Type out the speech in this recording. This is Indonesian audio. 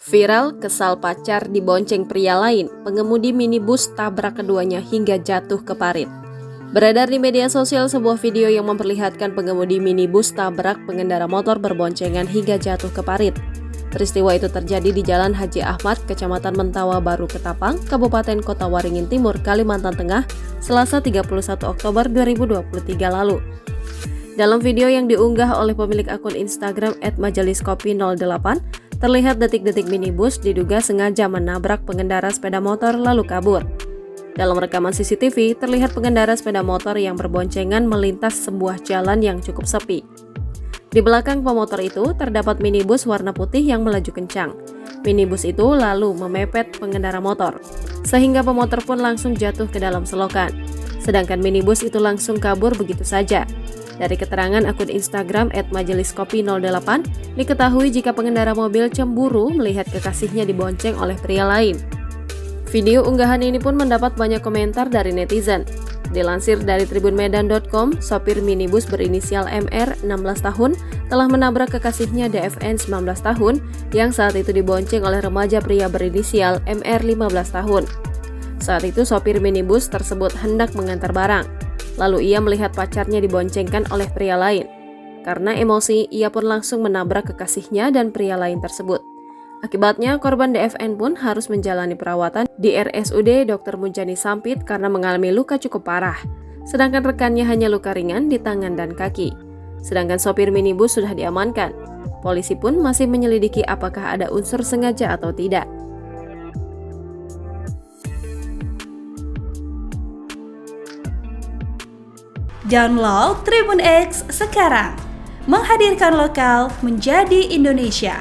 Viral, kesal pacar dibonceng pria lain, pengemudi minibus tabrak keduanya hingga jatuh ke parit. Beredar di media sosial sebuah video yang memperlihatkan pengemudi minibus tabrak pengendara motor berboncengan hingga jatuh ke parit. Peristiwa itu terjadi di Jalan Haji Ahmad, Kecamatan Mentawa Baru Ketapang, Kabupaten Kota Waringin Timur, Kalimantan Tengah, Selasa 31 Oktober 2023 lalu. Dalam video yang diunggah oleh pemilik akun Instagram @majaliskopi08, terlihat detik-detik minibus diduga sengaja menabrak pengendara sepeda motor lalu kabur. Dalam rekaman CCTV, terlihat pengendara sepeda motor yang berboncengan melintas sebuah jalan yang cukup sepi. Di belakang pemotor itu terdapat minibus warna putih yang melaju kencang. Minibus itu lalu memepet pengendara motor, sehingga pemotor pun langsung jatuh ke dalam selokan. Sedangkan minibus itu langsung kabur begitu saja. Dari keterangan akun Instagram @majaliskopi08, diketahui jika pengendara mobil cemburu melihat kekasihnya dibonceng oleh pria lain. Video unggahan ini pun mendapat banyak komentar dari netizen. Dilansir dari tribunmedan.com, sopir minibus berinisial MR, 16 tahun, telah menabrak kekasihnya DFN, 19 tahun, yang saat itu dibonceng oleh remaja pria berinisial MR, 15 tahun. Saat itu sopir minibus tersebut hendak mengantar barang. Lalu ia melihat pacarnya diboncengkan oleh pria lain. Karena emosi, ia pun langsung menabrak kekasihnya dan pria lain tersebut. Akibatnya, korban DFN pun harus menjalani perawatan di RSUD Dr. Munjani Sampit karena mengalami luka cukup parah. Sedangkan rekannya hanya luka ringan di tangan dan kaki. Sedangkan sopir minibus sudah diamankan. Polisi pun masih menyelidiki apakah ada unsur sengaja atau tidak. Download Tribun X sekarang, menghadirkan lokal menjadi Indonesia.